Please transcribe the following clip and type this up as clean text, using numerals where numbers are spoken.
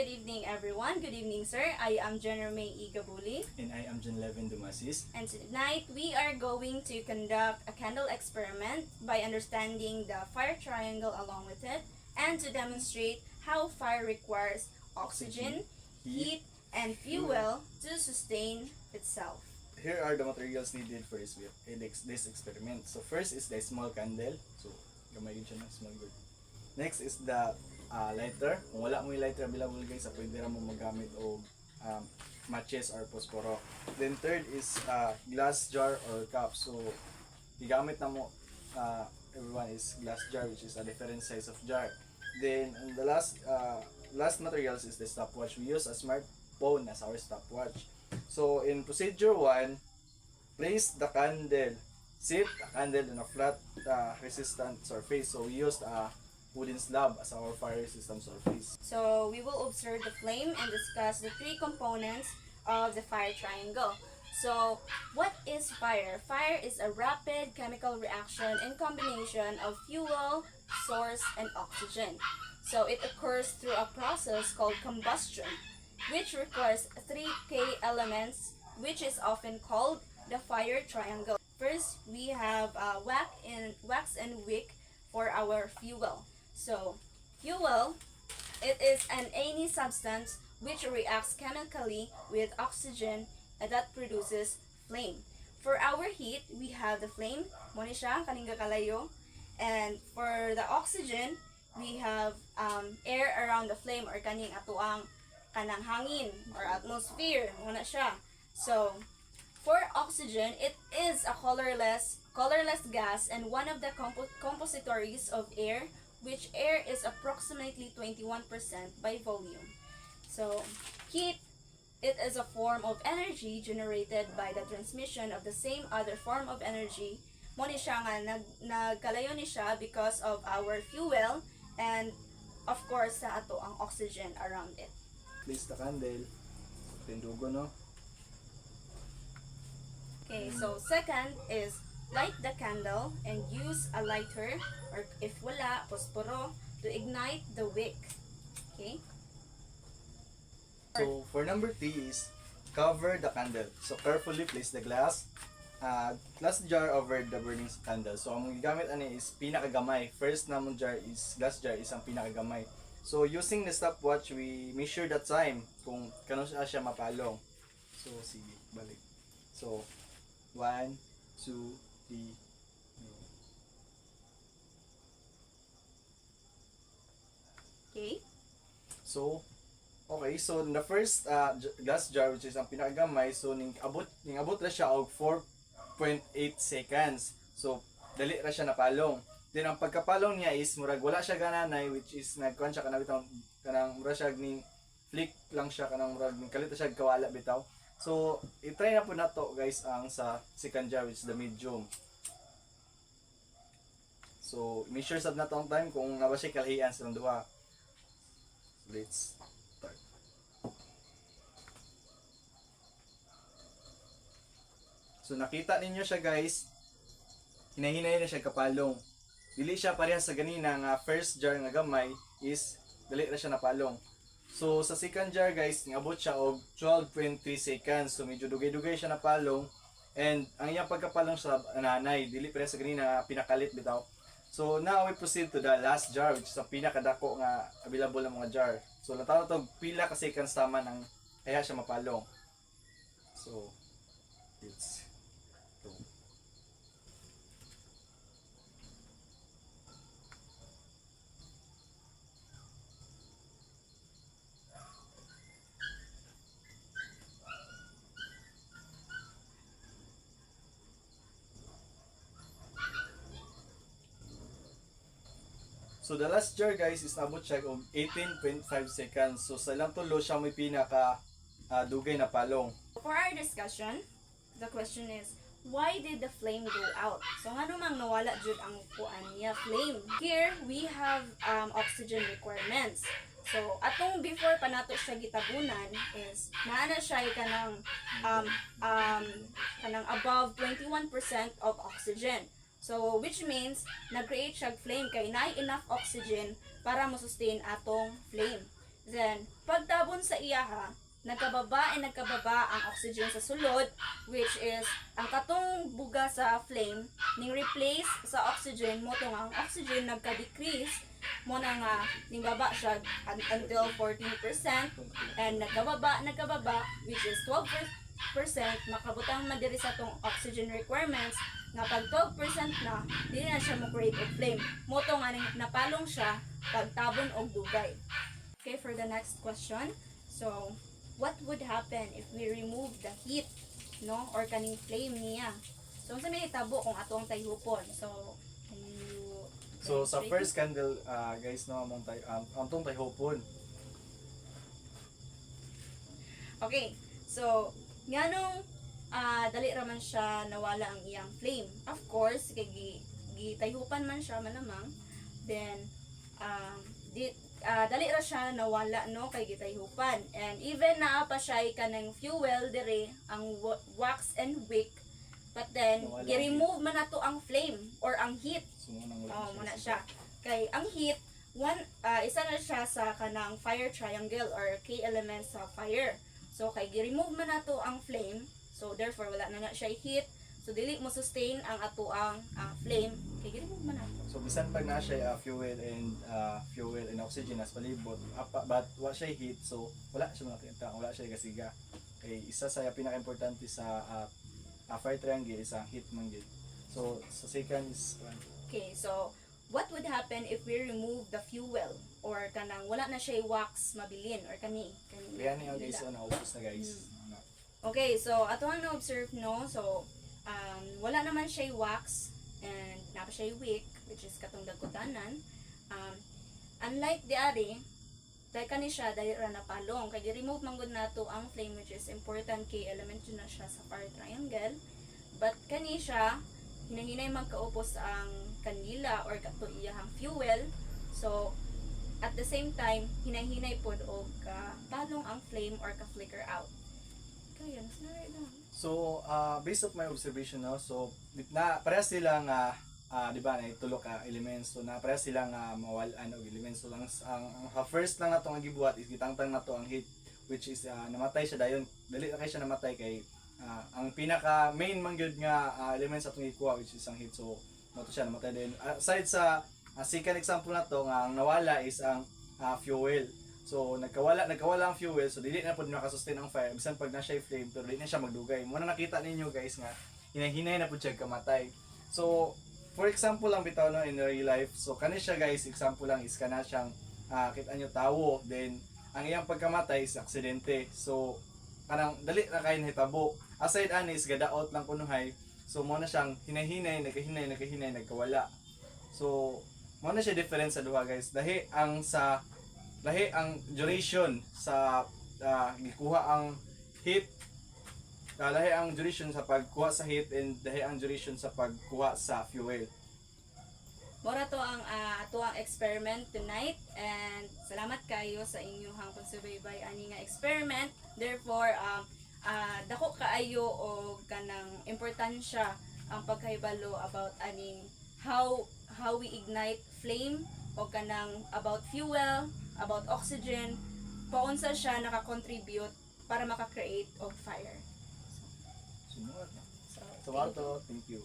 good evening everyone. Good evening sir. I am Jennermay Igabuli. And I am John Levin Dumasis. And tonight we are going to conduct a candle experiment by understanding the fire triangle along with it and to demonstrate how fire requires oxygen, heat, and fuel to sustain itself. Here are the materials needed for this experiment. So first is the small candle. So gamay yun siya ng small good. Next is the lighter. Kung wala mo yung lighter available guys, pwede rin mo magamit o matches or posporo. Then third is glass jar or cup. So gigamit na mo everyone is glass jar, which is a different size of jar. Then the last materials is the stopwatch. We use a smartphone as our stopwatch. So in procedure 1, place the candle. Set the candle on a flat resistant surface. So we used a wooden slab as our fire resistant surface. So we will observe the flame and discuss the three components of the fire triangle. So what is fire? Fire is a rapid chemical reaction in combination of fuel, source, and oxygen. So it occurs through a process called combustion, which requires 3 key elements, which is often called the fire triangle. First, we have wax and wick for our fuel. So, fuel, it is an any substance which reacts chemically with oxygen and that produces flame. For our heat, we have the flame, mo ni siya, kaning kalayo. And for the oxygen, we have air around the flame or kaning atuang kanang hangin or atmosphere, mo na siya. So, for oxygen, it is a colorless gas and one of the compositories of air, which air is approximately 21% by volume. So, heat, it is a form of energy generated by the transmission of the same other form of energy. Mo ni siya nga nagkalayo ni siya because of our fuel and of course sa ato ang oxygen around it. Place the candle. Tindugo no. Okay, so second is light the candle and use a lighter or if wala, posporo to ignite the wick. Okay? So for number 3 is cover the candle. So carefully place the glass jar over the burning candle. So ang gigamit ani is pinakagamay. First namong jar is glass jar is ang pinakagamay. So using the stopwatch, we measure the time kung kano siya mapalong. So sige, balik. So 1, 2, 3. Okay? So okay, so the first glass jar which is ang pinakagamay, so ning abot ra siya og 4.8 seconds. So dali ra siya napalong. Then ang pagkapalong niya is murag wala siya gananay, which is nagkuan siya kanang mura siya ning flick lang siya kanang murag ning kalit siya kawala bitaw. So i-try na po nato guys ang sa second jar, which is the medium. So measure sad na tong time kung nga ba siya kalahian sa duha. Let's start. So nakita ninyo siya guys, hinahinay na siya kapalong. Dili siya parehas sa ganina nga first jar nga gamay is dali ra siya napalong. So sa second jar guys, niabot siya og 12.3 seconds. So medyo dugay-dugay siya napalong. And ang iyang pagkapalong sa nanay, dili parehas sa ganina nga pinakalit bitaw. So now we proceed to the last jar, which is ang pinakadako nga available ng mga jar. So natawag to pila ka seconds tama nang kaya siya mapalong. So let's go. So the last jar guys is nabot siya og 18.5 seconds. So sa ilang tulo siya may pinaka dugay na palong. For our discussion, the question is, why did the flame go out? So nga namang nawala jud ang kuan niya flame. Here we have oxygen requirements. So atong before pa nato siya gitabunan is naana siya kanang above 21% of oxygen. So, which means, nag-create siya flame kay na enough oxygen para mo sustain atong flame. Then, pagtabon sa iyaha, nagkababa ang oxygen sa sulod, which is ang katong buga sa flame ning replace sa oxygen mo to nga ang oxygen nagka-decrease mo na nga ning baba siya until 14% and nagkababa which is 12% makabutang man diri sa tong oxygen requirements nga pag 12% na dili na siya mo create og flame mo to nga ning napalong siya pagtabon og dugay. Okay, for the next question. So, what would happen if we remove the heat, no? Or kaning flame niya. So, unsa may hitabo kung ato ang tayhupon? So, can you So sa demonstrate first it? candle, guys, no, among tayo hopon. Okay. So, nganong dali raman siya nawala ang iyang flame. Of course, kay gitayhupan man siya malamang. Then, dali ra siya nawala no kay gitayhupan. And even naa pa siya kanang fuel dire ang wax and wick. But then, Nawala gi-remove man nato ang flame or ang heat. So muna Oh, muna siya. Kay ang heat, isa na siya sa kanang fire triangle or key elements sa fire. So kay gi-remove man nato ang flame, so therefore wala na siya heat. So dili mo sustain ang ato ang flame kay gi-remove man nato. So bisan pag na siya fuel and oxygen as palibot, but wa siya heat, so wala siya makita, wala siya gasiga. Kay isa sa pinaka-importante sa fire triangle is ang heat man gyud. So sa second is Okay, so what would happen if we remove the fuel or kanang wala na siya wax mabilin or kani kaya niyo guys, naubos na guys. Ano. Okay, so ato ang na-observe no. So wala naman siya wax and napa siya wick which is katong dagkutanan. Unlike the ari, dahil kani siya dahil ra napalong kay i-remove man gud nato ang flame which is important kay element yun na siya sa fire triangle. But kani siya hinahinay magkaupos ang kandila or kato iyahang fuel. So at the same time hinahinay pod og palong ang flame or ka-flicker out. Kaya nasari lang. So, based of my observation, no, so na parehas silang di ba, na tulo ka elements, so na parehas silang mawalan og elements. So ang first lang nato nga gibuhat is gitangtang nato ang heat, which is namatay siya dayon. Dali na kay siya namatay kay ang pinaka main man gyud nga elements atong gikuha which is ang heat. So nato siya namatay din. Aside sa second example nato nga ang nawala is ang fuel. So nagkawala ang fuel, so dili na pud nakasustain ang fire bisan pag na siya flame pero dili na siya magdugay. Muna nakita ninyo guys nga hinay-hinay na pud siya kamatay. So for example lang bitaw no in real life. So kani siya guys, example lang is kana siyang kita nyo tawo, then ang iyang pagkamatay is aksidente. So kanang dali ra kay nahitabo. Aside anis gadaot lang kunuhay. So mo na siyang hinay-hinay, nagkahinay, nagkawala. So mo na siya difference sa duha guys. Lahi ang duration sa gikuha ang heat, lahi ang duration sa pagkuha sa heat and lahi ang duration sa pagkuha sa fuel. Mora to ang ato ang experiment tonight and salamat kayo sa inyong pagsubaybay ani nga experiment. Therefore dako kaayo og kanang importansya ang pagkahibalo about aning how we ignite flame o kanang about fuel, about oxygen, paunsa siya naka-contribute para maka-create of fire. Sumuot na. So, So, thank you.